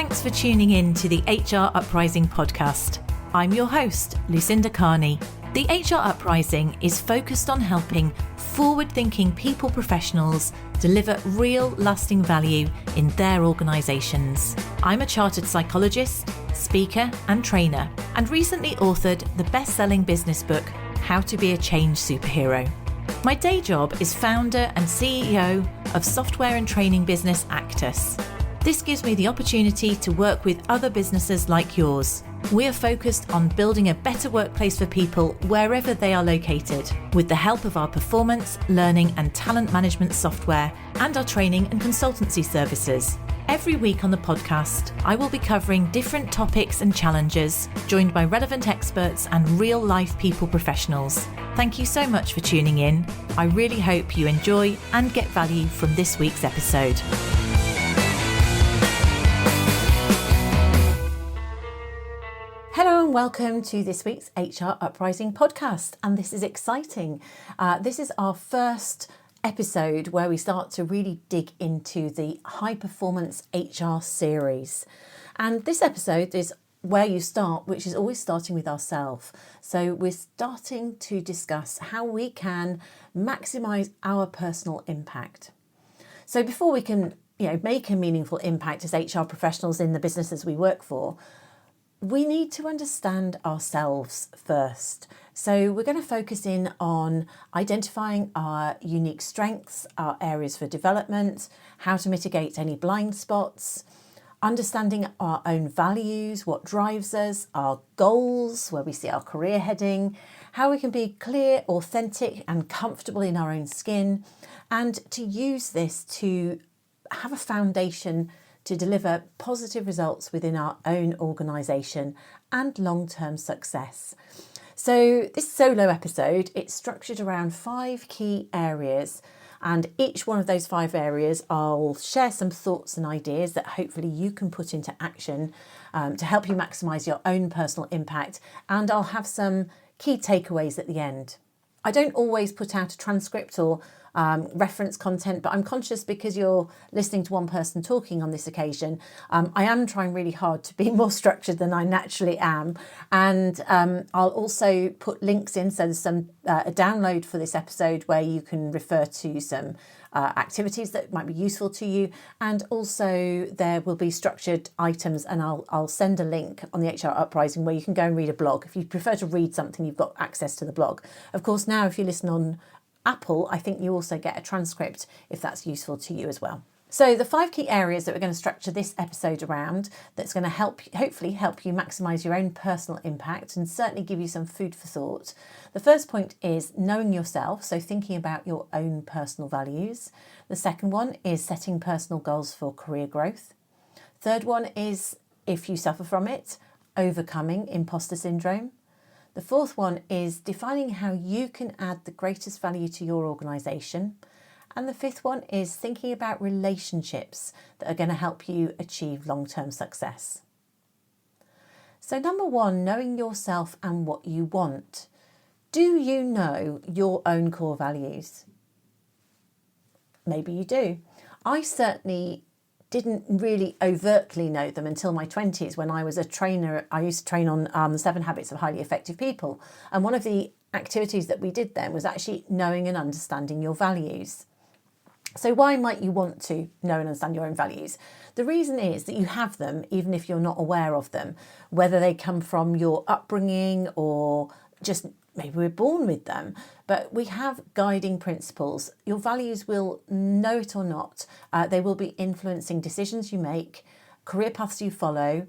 Thanks for tuning in to the HR Uprising podcast. I'm your host, Lucinda. The HR Uprising is focused on helping forward-thinking people professionals deliver real lasting value in their organisations. I'm a chartered psychologist, speaker and trainer, and recently authored the best-selling business book, How to Be a Change Superhero. My day job is founder and CEO of software and training business Actus. This gives me the opportunity to work with other businesses like yours. We are focused on building a better workplace for people wherever they are located, with the help of our performance, learning and talent management software and our training and consultancy services. Every week on the podcast, I will be covering different topics and challenges, joined by relevant experts and real-life people professionals. Thank you so much for tuning in. I really hope you enjoy and get value from this week's episode. Hello and welcome to this week's HR Uprising podcast, and this is exciting. This is our first episode where we start to really dig into the high performance HR series. And this episode is where you start, which is always starting with ourselves. So we're starting to discuss how we can maximize our personal impact. So before we can, make a meaningful impact as HR professionals in the businesses we work for, we need to understand ourselves first. So we're going to focus in on identifying our unique strengths, our areas for development, how to mitigate any blind spots, understanding our own values, what drives us, our goals, where we see our career heading, how we can be clear, authentic and comfortable in our own skin, and to use this to have a foundation to deliver positive results within our own organisation and long-term success. So this solo episode, it's structured around 5 key areas, and each one of those 5 areas I'll share some thoughts and ideas that hopefully you can put into action to help you maximise your own personal impact, and I'll have some key takeaways at the end. I don't always put out a transcript or reference content, but I'm conscious because you're listening to one person talking on this occasion. I am trying really hard to be more structured than I naturally am, and I'll also put links in, so there's a download for this episode where you can refer to some activities that might be useful to you, and also there will be structured items, and I'll send a link on the HR Uprising where you can go and read a blog. If you prefer to read something, you've got access to the blog. Of course, now if you listen on Apple, I think you also get a transcript if that's useful to you as well. So the 5 key areas that we're going to structure this episode around, that's going to hopefully help you maximise your own personal impact and certainly give you some food for thought. The first point is knowing yourself, so thinking about your own personal values. The second one is setting personal goals for career growth. Third one is, if you suffer from it, overcoming imposter syndrome. The fourth one is defining how you can add the greatest value to your organisation. And the fifth one is thinking about relationships that are going to help you achieve long-term success. So number 1, knowing yourself and what you want. Do you know your own core values? Maybe you do. I certainly didn't really overtly know them until my 20s when I was a trainer. I used to train on the 7 Habits of Highly Effective People. And one of the activities that we did then was actually knowing and understanding your values. So why might you want to know and understand your own values? The reason is that you have them even if you're not aware of them, whether they come from your upbringing or just maybe we're born with them, but we have guiding principles. Your values will, know it or not, they will be influencing decisions you make, career paths you follow,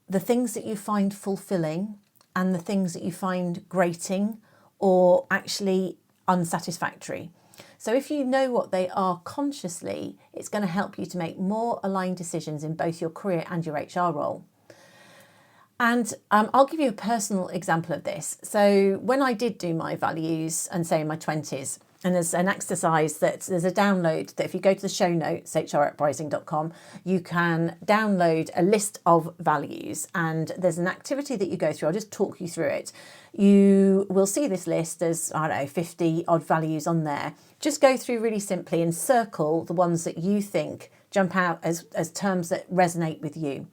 the things that you find fulfilling and the things that you find grating or actually unsatisfactory. So if you know what they are consciously, it's going to help you to make more aligned decisions in both your career and your HR role. And I'll give you a personal example of this. So when I did do my values, and say in my 20s, and there's an exercise there's a download that if you go to the show notes, hruprising.com, you can download a list of values, and there's an activity that you go through. I'll just talk you through it. You will see this list. There's, 50 odd values on there. Just go through really simply and circle the ones that you think jump out as terms that resonate with you.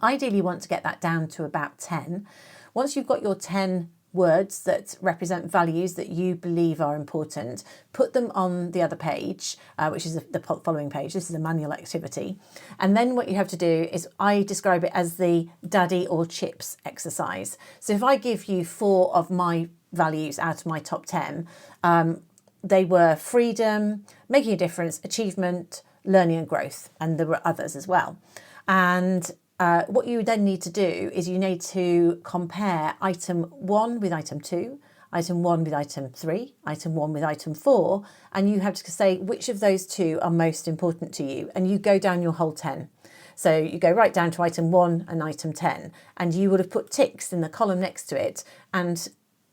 Ideally, you want to get that down to about 10. Once you've got your 10 words that represent values that you believe are important, put them on the other page, which is the following page. This is a manual activity. And then what you have to do is, I describe it as the daddy or chips exercise. So if I give you 4 of my values out of my top 10, they were freedom, making a difference, achievement, learning and growth, and there were others as well. And what you then need to do is you need to compare item 1 with item 2, item 1 with item 3, item 1 with item 4, and you have to say which of those 2 are most important to you, and you go down your whole 10. So you go right down to item 1 and item 10, and you would have put ticks in the column next to it, and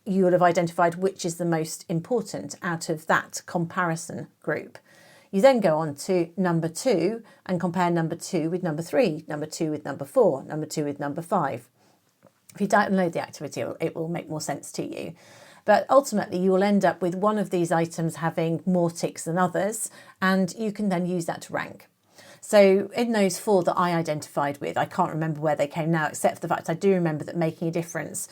you would have identified which is the most important out of that comparison group. You then go on to number 2 and compare number 2 with number 3, number 2 with number 4, number 2 with number 5. If you download the activity, it will make more sense to you. But ultimately, you will end up with one of these items having more ticks than others, and you can then use that to rank. So in those 4 that I identified with, I can't remember where they came now, except for the fact I do remember that making a difference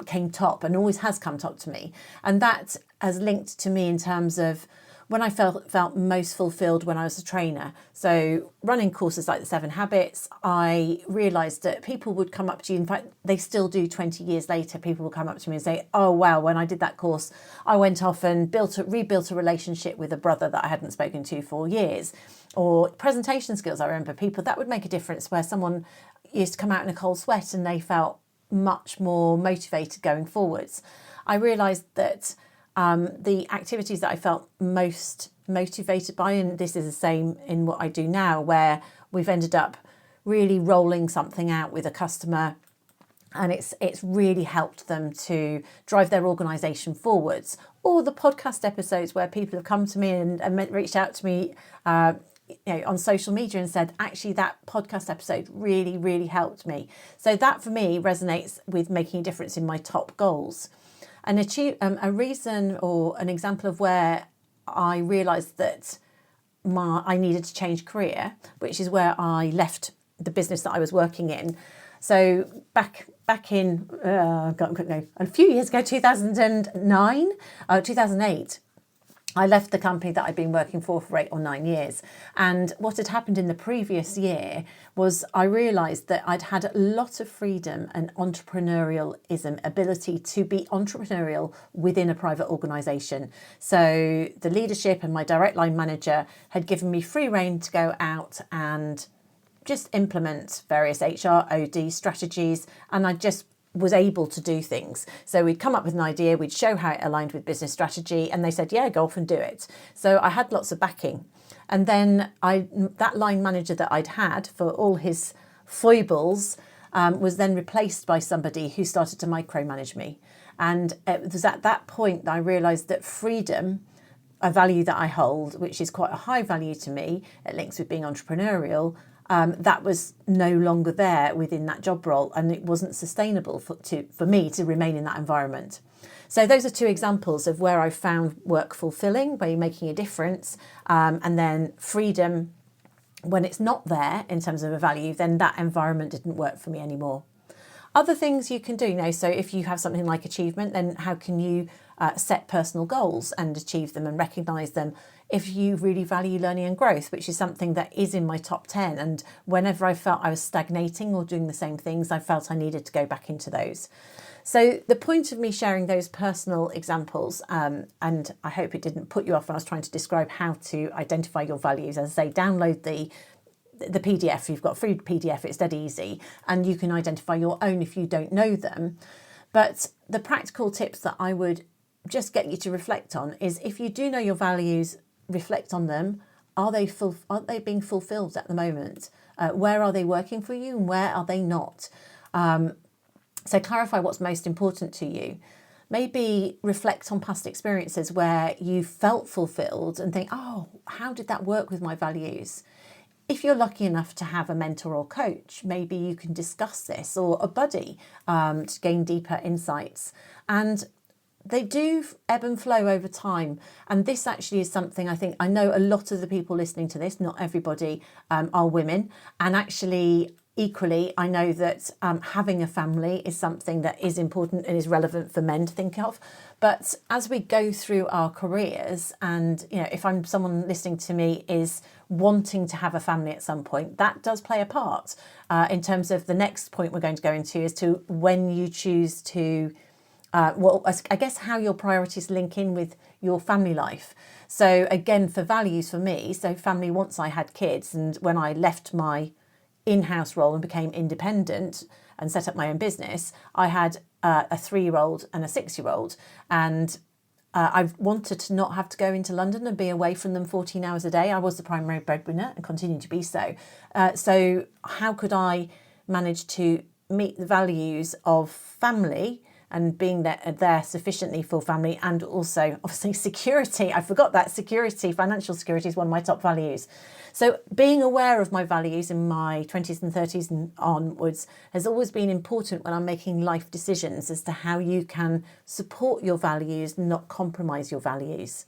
came top and always has come top to me. And that has linked to me in terms of when I felt most fulfilled when I was a trainer. So running courses like the 7 Habits, I realised that people would come up to you. In fact, they still do 20 years later. People will come up to me and say, oh, wow, when I did that course, I went off and rebuilt a relationship with a brother that I hadn't spoken to for years. Or presentation skills, I remember people, that would make a difference, where someone used to come out in a cold sweat and they felt much more motivated going forwards. I realised that the activities that I felt most motivated by, and this is the same in what I do now, where we've ended up really rolling something out with a customer, and it's really helped them to drive their organisation forwards. Or the podcast episodes where people have come to me and reached out to me on social media and said, actually, that podcast episode really, really helped me. So that for me resonates with making a difference in my top goals. And a reason or an example of where I realised that I needed to change career, which is where I left the business that I was working in. So back in a few years ago, 2008, I left the company that I'd been working for 8 or 9 years. And what had happened in the previous year was I realised that I'd had a lot of freedom and entrepreneurialism, ability to be entrepreneurial within a private organisation. So the leadership and my direct line manager had given me free rein to go out and just implement various HR, OD strategies, and I just was able to do things. So we'd come up with an idea, we'd show how it aligned with business strategy, and they said, yeah, go off and do it. So I had lots of backing. And then that line manager that I'd had for all his foibles was then replaced by somebody who started to micromanage me. And it was at that point that I realised that freedom, a value that I hold, which is quite a high value to me, it links with being entrepreneurial, that was no longer there within that job role, and it wasn't sustainable for me to remain in that environment. So those are 2 examples of where I found work fulfilling, where you're making a difference, and then freedom, when it's not there in terms of a value, then that environment didn't work for me anymore. Other things you can do, so if you have something like achievement, then how can you set personal goals and achieve them and recognise them? If you really value learning and growth, which is something that is in my top 10, and whenever I felt I was stagnating or doing the same things, I felt I needed to go back into those. So the point of me sharing those personal examples, and I hope it didn't put you off when I was trying to describe how to identify your values. As I say, download the PDF. You've got a free PDF, it's dead easy, and you can identify your own if you don't know them. But the practical tips that I would just get you to reflect on is, if you do know your values, reflect on them. Aren't they being fulfilled at the moment? Where are they working for you and where are they not? So clarify what's most important to you. Maybe reflect on past experiences where you felt fulfilled and think, oh, how did that work with my values? If you're lucky enough to have a mentor or coach, maybe you can discuss this, or a buddy, to gain deeper insights. And they do ebb and flow over time. And this actually is something I know a lot of the people listening to this, not everybody, are women. And actually, equally, I know that having a family is something that is important and is relevant for men to think of. But as we go through our careers, and if I'm someone listening to me is wanting to have a family at some point, that does play a part in terms of the next point we're going to go into as to when you choose to, I guess how your priorities link in with your family life. So again, for values for me, so family once I had kids, and when I left my in-house role and became independent and set up my own business, I had a 3-year-old and a 6-year-old, and I wanted to not have to go into London and be away from them 14 hours a day. I was the primary breadwinner and continue to be so. So how could I manage to meet the values of family and being there sufficiently for family, and also obviously security? I forgot that security, financial security is one of my top values. So being aware of my values in my 20s and 30s and onwards has always been important when I'm making life decisions as to how you can support your values, not compromise your values.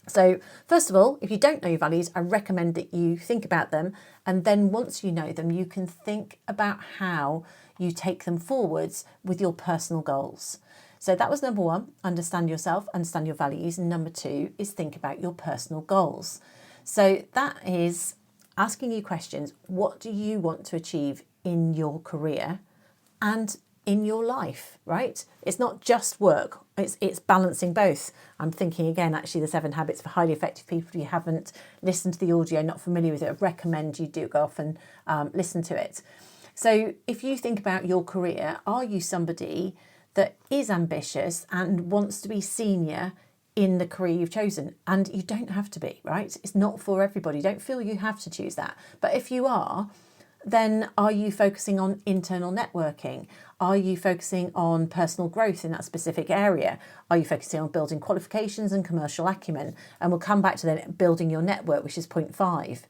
So first of all, if you don't know your values, I recommend that you think about them. And then once you know them, you can think about how you take them forwards with your personal goals. So that was number 1, understand yourself, understand your values. And number 2 is think about your personal goals. So that is asking you questions. What do you want to achieve in your career and in your life, right? It's not just work, it's balancing both. I'm thinking again, actually, the 7 Habits for Highly Effective People. If you haven't listened to the audio, not familiar with it, I recommend you do go off and listen to it. So if you think about your career, are you somebody that is ambitious and wants to be senior in the career you've chosen? And you don't have to be, right? It's not for everybody. Don't feel you have to choose that. But if you are, then are you focusing on internal networking? Are you focusing on personal growth in that specific area? Are you focusing on building qualifications and commercial acumen? And we'll come back to then building your network, which is point 5.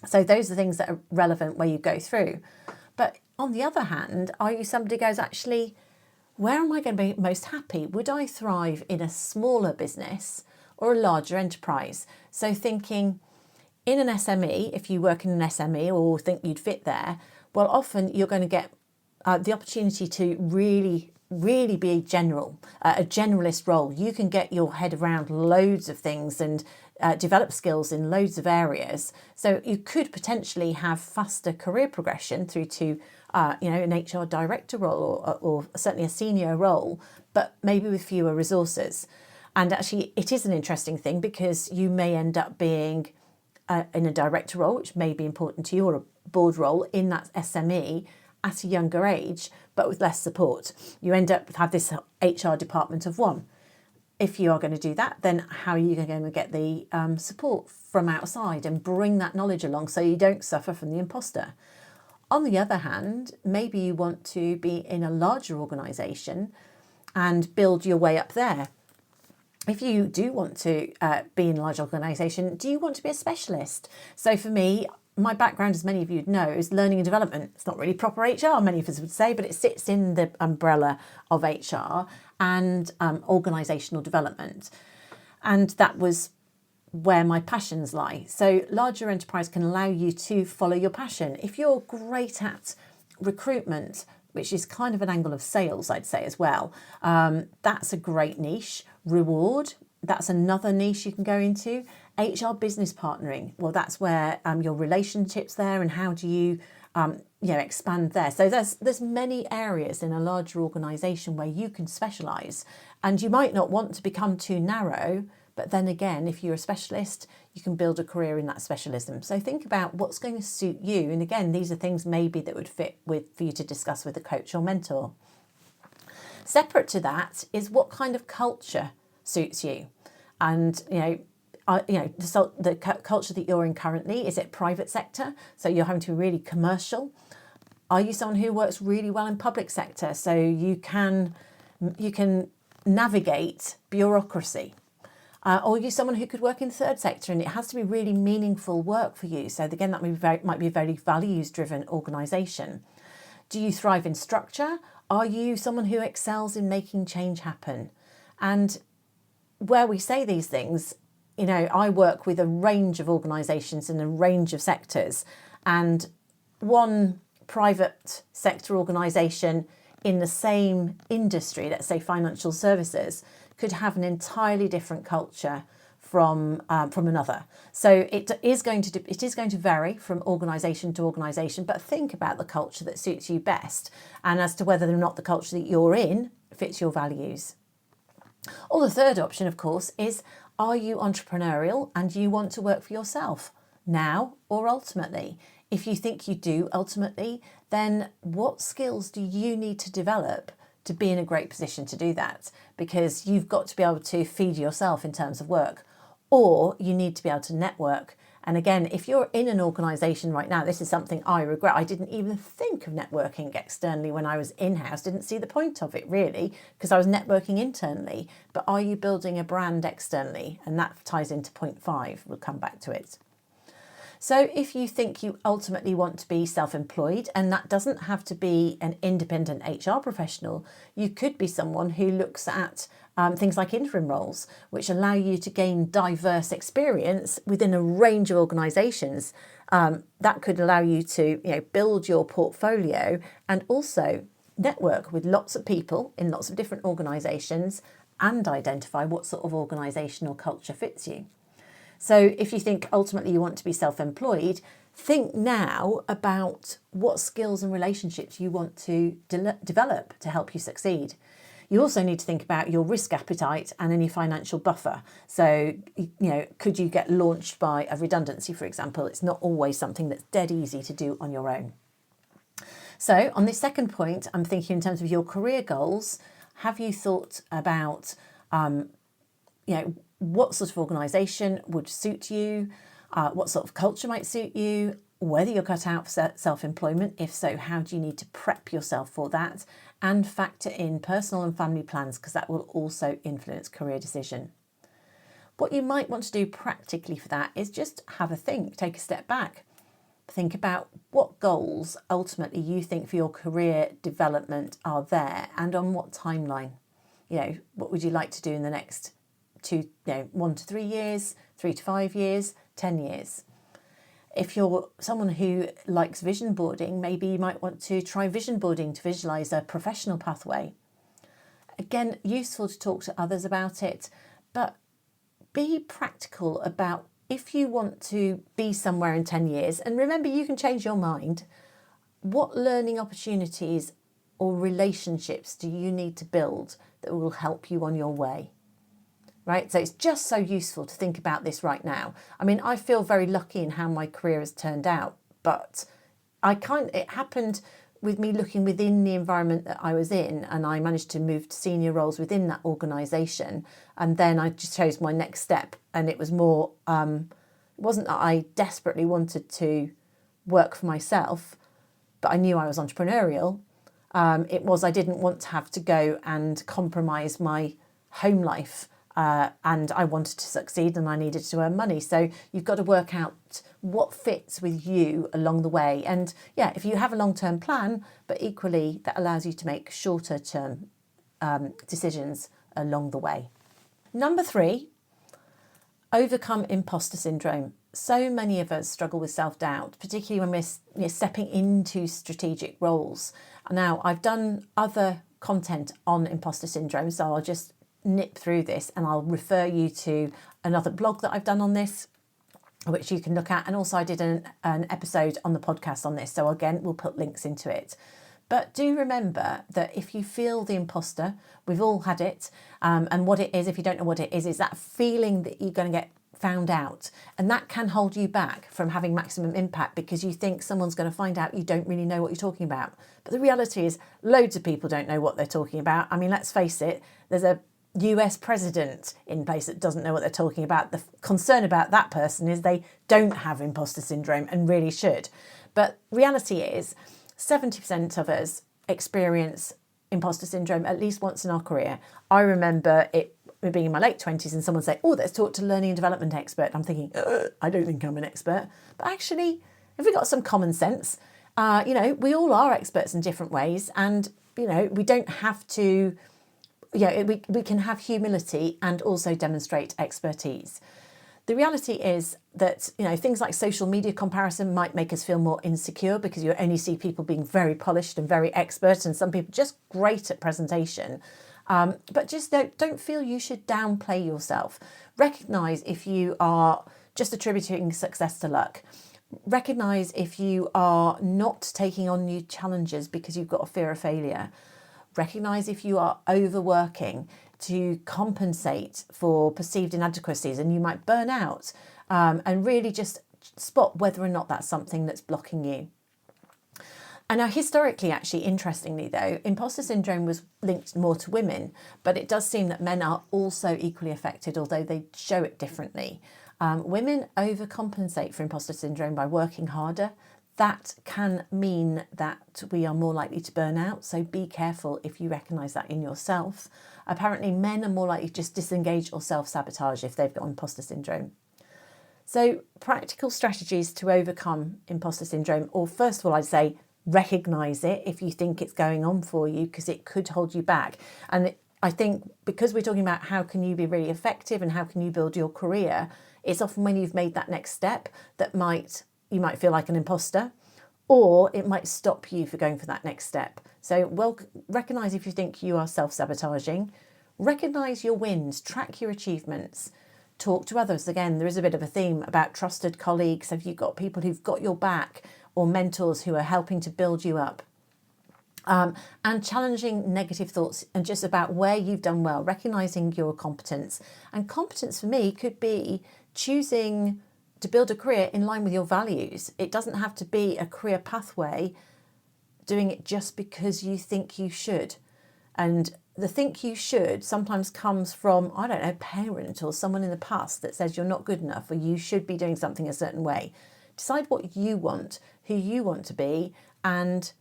So those are things that are relevant where you go through. But on the other hand, are you somebody who goes, actually, where am I going to be most happy? Would I thrive in a smaller business or a larger enterprise? So thinking in an SME, if you work in an SME or think you'd fit there, well, often you're going to get the opportunity to really be a generalist role. You can get your head around loads of things and develop skills in loads of areas. So you could potentially have faster career progression through to an HR director role or certainly a senior role, but maybe with fewer resources. And actually, it is an interesting thing because you may end up being in a director role, which may be important to you, or a board role in that SME at a younger age, but with less support. You end up have this HR department of 1. If you are going to do that, then how are you going to get the support from outside and bring that knowledge along so you don't suffer from the imposter? On the other hand, maybe you want to be in a larger organisation and build your way up there. If you do want to be in a large organisation, do you want to be a specialist? So for me, my background, as many of you know, is learning and development. It's not really proper HR, many of us would say, but it sits in the umbrella of HR and organisational development. And that was where my passions lie. So larger enterprise can allow you to follow your passion. If you're great at recruitment, which is kind of an angle of sales, I'd say as well, that's a great niche. Reward, that's another niche you can go into. HR business partnering, well, that's where your relationships there and how do you expand there. So there's many areas in a larger organisation where you can specialise, and you might not want to become too narrow, but then again, if you're a specialist, you can build a career in that specialism. So think about what's going to suit you. And again, these are things maybe that would fit for you to discuss with a coach or mentor. Separate to that is what kind of culture suits you. And, the culture that you're in currently, is it private sector? So you're having to be really commercial. Are you someone who works really well in public sector? So you can navigate bureaucracy. Or are you someone who could work in third sector and it has to be really meaningful work for you? So again, that might be a very values-driven organisation. Do you thrive in structure? Are you someone who excels in making change happen? And where we say these things, I work with a range of organisations in a range of sectors. And one private sector organisation in the same industry, let's say financial services, could have an entirely different culture from another. So it is going to vary from organisation to organisation, but think about the culture that suits you best, and as to whether or not the culture that you're in fits your values. Or the third option, of course, is, are you entrepreneurial and you want to work for yourself now or ultimately? If you think you do ultimately, then what skills do you need to develop to be in a great position to do that? Because you've got to be able to feed yourself in terms of work, or you need to be able to network. And again, if you're in an organisation right now, this is something I regret. I didn't even think of networking externally when I was in-house, didn't see the point of it really, because I was networking internally. But are you building a brand externally? And that ties into point 5. We'll come back to it. So if you think you ultimately want to be self-employed, and that doesn't have to be an independent HR professional, you could be someone who looks at things like interim roles, which allow you to gain diverse experience within a range of organisations. That could allow you to build your portfolio and also network with lots of people in lots of different organisations and identify what sort of organisational culture fits you. So if you think ultimately you want to be self-employed, think now about what skills and relationships you want to develop to help you succeed. You also need to think about your risk appetite and any financial buffer. So, could you get launched by a redundancy, for example? It's not always something that's dead easy to do on your own. So on this second point, I'm thinking in terms of your career goals. Have you thought about, what sort of organisation would suit you? What sort of culture might suit you? Whether you're cut out for self-employment? If so, how do you need to prep yourself for that? And factor in personal and family plans, because that will also influence career decision. What you might want to do practically for that is just have a think, take a step back. Think about what goals ultimately you think for your career development are there and on what timeline. What would you like to do in the next 1 to 3 years, 3 to 5 years, 10 years? If you're someone who likes vision boarding, maybe you might want to try vision boarding to visualise a professional pathway. Again, useful to talk to others about it, but be practical about if you want to be somewhere in 10 years, and remember you can change your mind, what learning opportunities or relationships do you need to build that will help you on your way? Right, so it's just so useful to think about this right now. I mean, I feel very lucky in how my career has turned out, but it happened with me looking within the environment that I was in, and I managed to move to senior roles within that organisation. And then I just chose my next step, and it was more, it wasn't that I desperately wanted to work for myself, but I knew I was entrepreneurial. It was I didn't want to have to go and compromise my home life. And I wanted to succeed and I needed to earn money. So you've got to work out what fits with you along the way. And if you have a long-term plan, but equally that allows you to make shorter term decisions along the way. Number 3, overcome imposter syndrome. So many of us struggle with self-doubt, particularly when we're stepping into strategic roles. Now, I've done other content on imposter syndrome, so I'll just nip through this and I'll refer you to another blog that I've done on this, which you can look at. And also I did an episode on the podcast on this. So again, we'll put links into it. But do remember that if you feel the imposter, we've all had it. And what it is, if you don't know what it is that feeling that you're going to get found out. And that can hold you back from having maximum impact because you think someone's going to find out you don't really know what you're talking about. But the reality is loads of people don't know what they're talking about. I mean, let's face it, there's a US president in place that doesn't know what they're talking about. The concern about that person is they don't have imposter syndrome and really should. But reality is 70% of us experience imposter syndrome at least once in our career. I remember it being in my late 20s and someone say, oh, let's talk to learning and development expert. I'm thinking, I don't think I'm an expert. But actually, if we got some common sense, we all are experts in different ways. And, we don't have to... we can have humility and also demonstrate expertise. The reality is that, things like social media comparison might make us feel more insecure because you only see people being very polished and very expert, and some people just great at presentation. But just don't feel you should downplay yourself. Recognise if you are just attributing success to luck. Recognise if you are not taking on new challenges because you've got a fear of failure. Recognise if you are overworking to compensate for perceived inadequacies and you might burn out, and really just spot whether or not that's something that's blocking you. And now historically, actually, interestingly though, imposter syndrome was linked more to women, but it does seem that men are also equally affected, although they show it differently. Women overcompensate for imposter syndrome by working harder. That can mean that we are more likely to burn out, so be careful if you recognise that in yourself. Apparently, men are more likely to just disengage or self-sabotage if they've got imposter syndrome. So practical strategies to overcome imposter syndrome, or first of all, I'd say recognise it if you think it's going on for you, because it could hold you back. And I think because we're talking about how can you be really effective and how can you build your career, it's often when you've made that next step that you might feel like an imposter, or it might stop you for going for that next step. So recognise if you think you are self-sabotaging, recognise your wins, track your achievements, talk to others. Again, there is a bit of a theme about trusted colleagues. Have you got people who've got your back, or mentors who are helping to build you up? And challenging negative thoughts and just about where you've done well, recognising your competence. And competence for me could be choosing to build a career in line with your values. It doesn't have to be a career pathway, doing it just because you think you should. And the think you should sometimes comes from, I don't know, a parent or someone in the past that says you're not good enough or you should be doing something a certain way. Decide what you want, who you want to be, and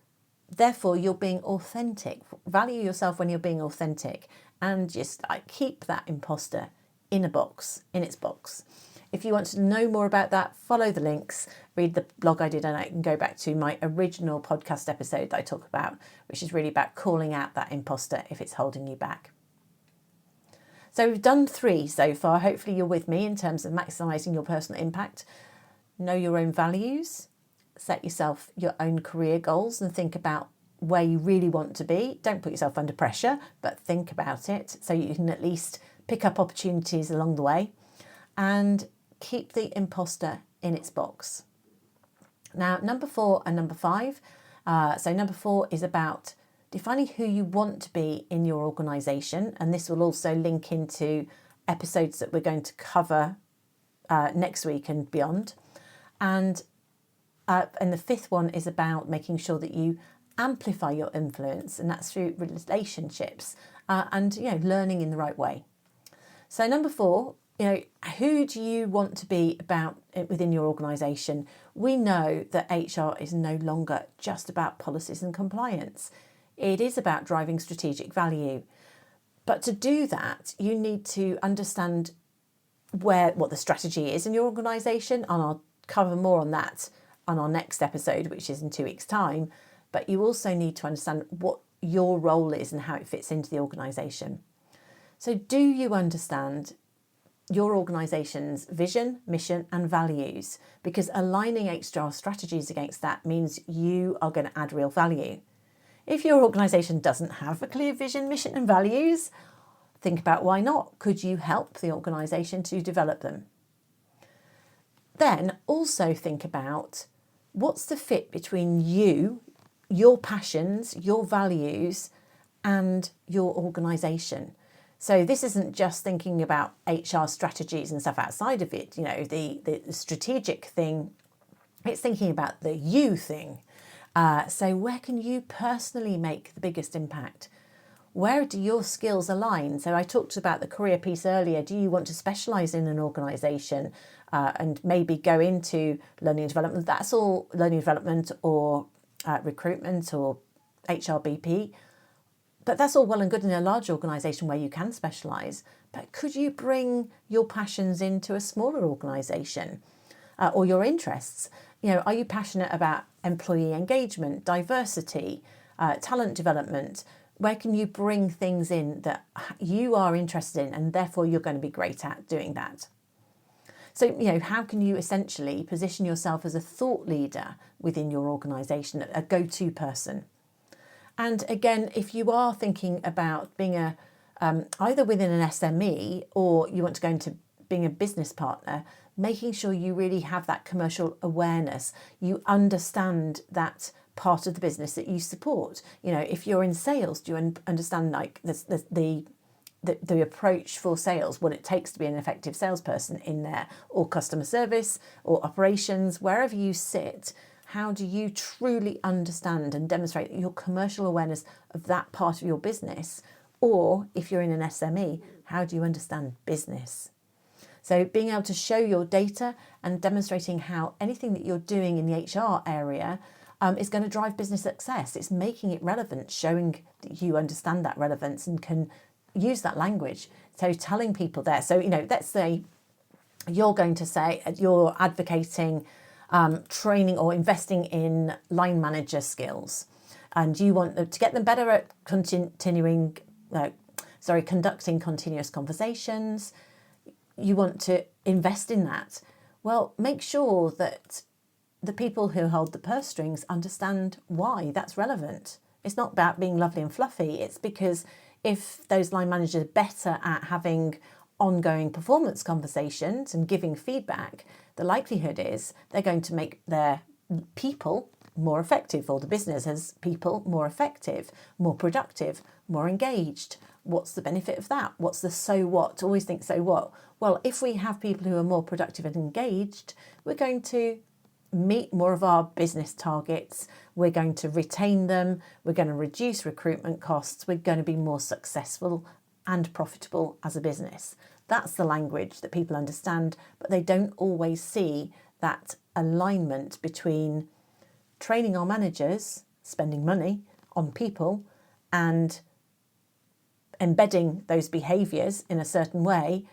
therefore you're being authentic. Value yourself when you're being authentic, and just keep that imposter in its box. If you want to know more about that, follow the links, read the blog I did, and I can go back to my original podcast episode that I talk about, which is really about calling out that imposter if it's holding you back. So we've done 3 so far. Hopefully you're with me in terms of maximising your personal impact. Know your own values, set yourself your own career goals and think about where you really want to be. Don't put yourself under pressure, but think about it so you can at least pick up opportunities along the way, and keep the imposter in its box. Now, number 4 and number 5. So number 4 is about defining who you want to be in your organisation, and this will also link into episodes that we're going to cover next week and beyond. And the 5th one is about making sure that you amplify your influence, and that's through relationships and learning in the right way. So number 4, who do you want to be within your organisation? We know that HR is no longer just about policies and compliance. It is about driving strategic value. But to do that, you need to understand what the strategy is in your organisation, and I'll cover more on that on our next episode, which is in 2 weeks' time. But you also need to understand what your role is and how it fits into the organisation. So do you understand your organisation's vision, mission and values? Because aligning HR strategies against that means you are going to add real value. If your organisation doesn't have a clear vision, mission and values, think about why not. Could you help the organisation to develop them? Then also think about what's the fit between you, your passions, your values and your organisation. So this isn't just thinking about HR strategies and stuff outside of it, the strategic thing. It's thinking about the you thing. So where can you personally make the biggest impact? Where do your skills align? So I talked about the career piece earlier. Do you want to specialise in an organisation and maybe go into learning and development? That's all learning and development or recruitment or HRBP. But that's all well and good in a large organisation where you can specialise. But could you bring your passions into a smaller organisation or your interests? Are you passionate about employee engagement, diversity, talent development? Where can you bring things in that you are interested in and therefore you're going to be great at doing that? So, how can you essentially position yourself as a thought leader within your organisation, a go-to person? And again, if you are thinking about being either within an SME or you want to go into being a business partner, making sure you really have that commercial awareness, you understand that part of the business that you support. If you're in sales, do you understand like the approach for sales, what it takes to be an effective salesperson in there, or customer service or operations, wherever you sit? How do you truly understand and demonstrate your commercial awareness of that part of your business? Or if you're in an SME, how do you understand business? So being able to show your data and demonstrating how anything that you're doing in the HR area is going to drive business success. It's making it relevant, showing that you understand that relevance and can use that language. So telling people there. So, let's say you're going to say you're advocating training or investing in line manager skills, and you want them to get them better at conducting continuous conversations. You want to invest in that. Well, make sure that the people who hold the purse strings understand why that's relevant. It's not about being lovely and fluffy. It's because if those line managers are better at having ongoing performance conversations and giving feedback, the likelihood is they're going to make their people more effective, or the business as people more effective, more productive, more engaged. What's the benefit of that? What's the so what? Always think so what? Well, if we have people who are more productive and engaged, we're going to meet more of our business targets. We're going to retain them. We're going to reduce recruitment costs. We're going to be more successful and profitable as a business. That's the language that people understand, but they don't always see that alignment between training our managers, spending money on people, and embedding those behaviours in a certain way,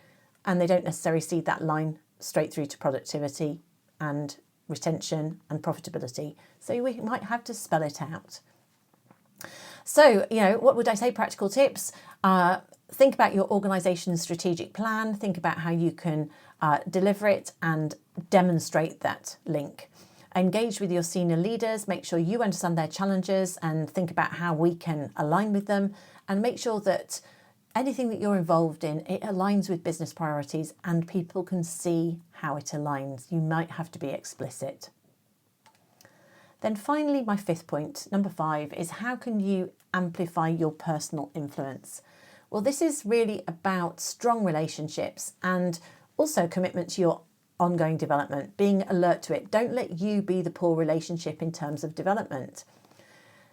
and they don't necessarily see that line straight through to productivity and retention and profitability. So we might have to spell it out. So, what would I say? Practical tips. Think about your organisation's strategic plan. Think about how you can deliver it and demonstrate that link. Engage with your senior leaders. Make sure you understand their challenges and think about how we can align with them. And make sure that anything that you're involved in, it aligns with business priorities and people can see how it aligns. You might have to be explicit. Then finally, my fifth point, number 5, is how can you amplify your personal influence? Well, this is really about strong relationships and also commitment to your ongoing development, being alert to it. Don't let you be the poor relationship in terms of development.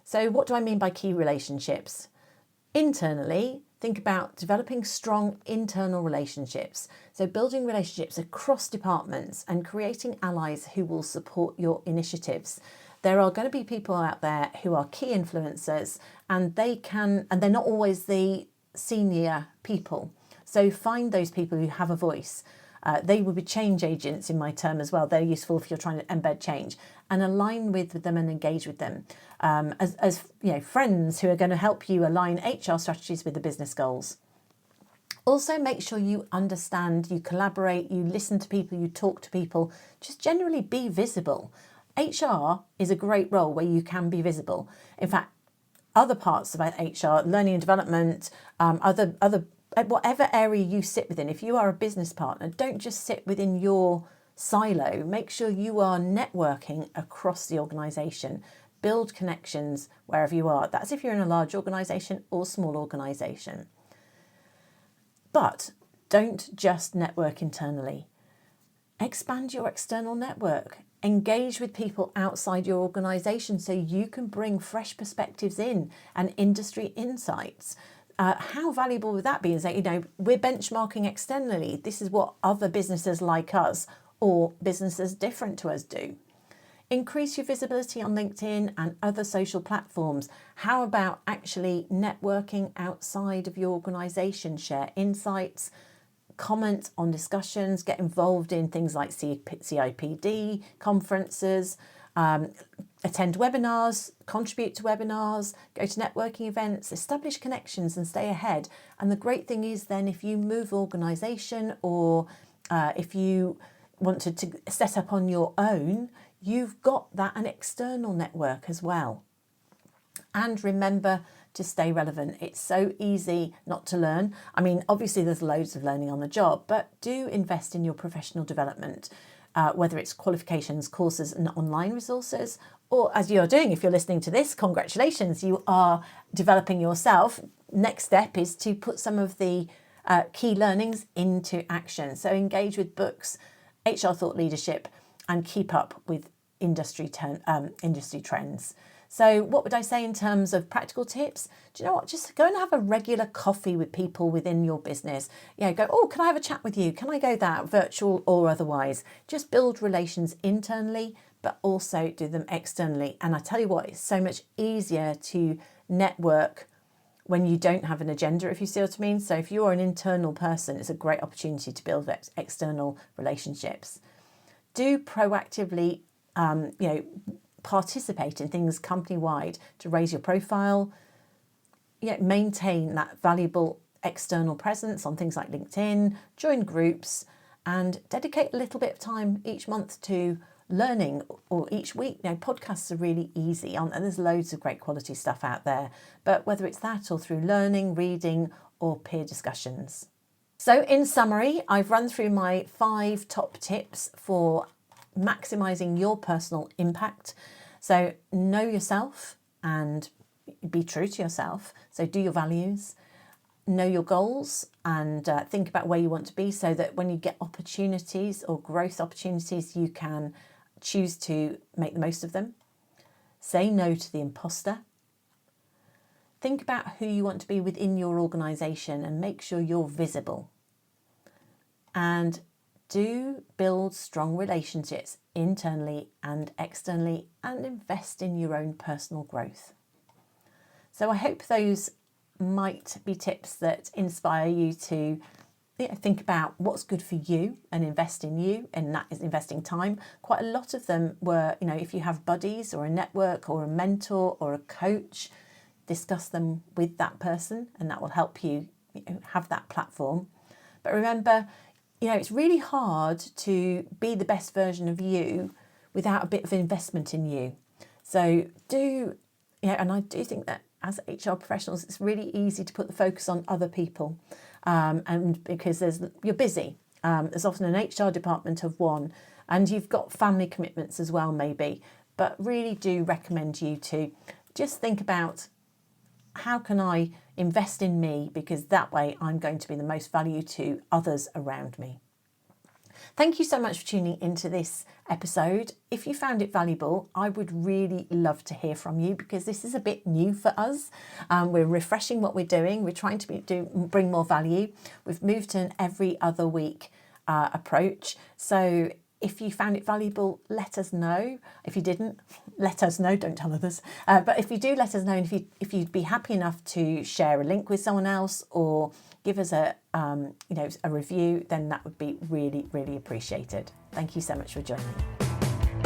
So what do I mean by key relationships? Internally, think about developing strong internal relationships. So building relationships across departments and creating allies who will support your initiatives. There are going to be people out there who are key influencers, and they're not always the senior people. So find those people who have a voice. They will be change agents in my term as well. They're useful if you're trying to embed change, and align with them and engage with them as friends who are going to help you align HR strategies with the business goals. Also, make sure you understand, you collaborate, you listen to people, you talk to people. Just generally be visible. HR is a great role where you can be visible. In fact, other parts about HR, learning and development, other whatever area you sit within, if you are a business partner, don't just sit within your silo. Make sure you are networking across the organisation. Build connections wherever you are. That's if you're in a large organisation or small organisation. But don't just network internally. Expand your external network. Engage with people outside your organisation so you can bring fresh perspectives in and industry insights. How valuable would that be? Is that, we're benchmarking externally. This is what other businesses like us or businesses different to us do. Increase your visibility on LinkedIn and other social platforms. How about actually networking outside of your organisation? Share insights, comment on discussions, get involved in things like CIPD, conferences, attend webinars, contribute to webinars, go to networking events, establish connections and stay ahead. And the great thing is then if you move organisation or if you wanted to set up on your own, you've got an external network as well. And remember to stay relevant. It's so easy not to learn. I mean, obviously there's loads of learning on the job, but do invest in your professional development, whether it's qualifications, courses and online resources, or as you're doing, if you're listening to this, congratulations, you are developing yourself. Next step is to put some of the key learnings into action. So engage with books, HR thought leadership, and keep up with industry trends. So what would I say in terms of practical tips? Do you know what? Just go and have a regular coffee with people within your business. Go, oh, can I have a chat with you? Can I go that, virtual or otherwise? Just build relations internally, but also do them externally. And I tell you what, it's so much easier to network when you don't have an agenda, if you see what I mean. So if you're an internal person, it's a great opportunity to build external relationships. Do proactively, participate in things company-wide to raise your profile, maintain that valuable external presence on things like LinkedIn, join groups, and dedicate a little bit of time each month to learning, or each week. Podcasts are really easy, and there's loads of great quality stuff out there, but whether it's that or through learning, reading, or peer discussions. So in summary, I've run through my 5 top tips for maximising your personal impact. So know yourself and be true to yourself. So do your values, know your goals, and think about where you want to be, so that when you get opportunities or growth opportunities, you can choose to make the most of them. Say no to the imposter. Think about who you want to be within your organisation and make sure you're visible. And do build strong relationships internally and externally, and invest in your own personal growth. So I hope those might be tips that inspire you to think about what's good for you and invest in you, and that is investing time. Quite a lot of them were, if you have buddies or a network or a mentor or a coach, discuss them with that person, and that will help you have that platform. But remember, it's really hard to be the best version of you without a bit of investment in you. So and I do think that as HR professionals, it's really easy to put the focus on other people, and because you're busy. There's often an HR department of one, and you've got family commitments as well, maybe. But really do recommend you to just think about, how can I invest in me, because that way I'm going to be the most value to others around me. Thank you so much for tuning into this episode. If you found it valuable, I would really love to hear from you, because this is a bit new for us. We're refreshing what we're doing. We're trying to bring more value. We've moved to an every other week approach. So if you found it valuable, let us know. If you didn't, let us know. Don't tell others. But if you do, let us know. And if you'd be happy enough to share a link with someone else, or give us a review, then that would be really, really appreciated. Thank you so much for joining.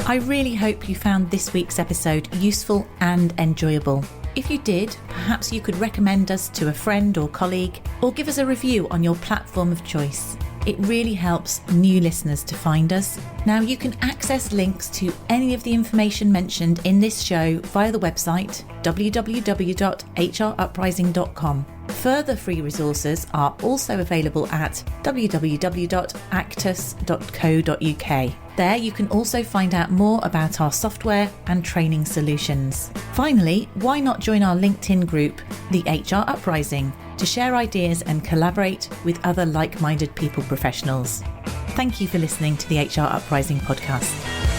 I really hope you found this week's episode useful and enjoyable. If you did, perhaps you could recommend us to a friend or colleague, or give us a review on your platform of choice. It really helps new listeners to find us. Now, you can access links to any of the information mentioned in this show via the website www.hruprising.com. Further free resources are also available at www.actus.co.uk. There you can also find out more about our software and training solutions. Finally, why not join our LinkedIn group, the HR Uprising, to share ideas and collaborate with other like-minded people professionals. Thank you for listening to the HR Uprising podcast.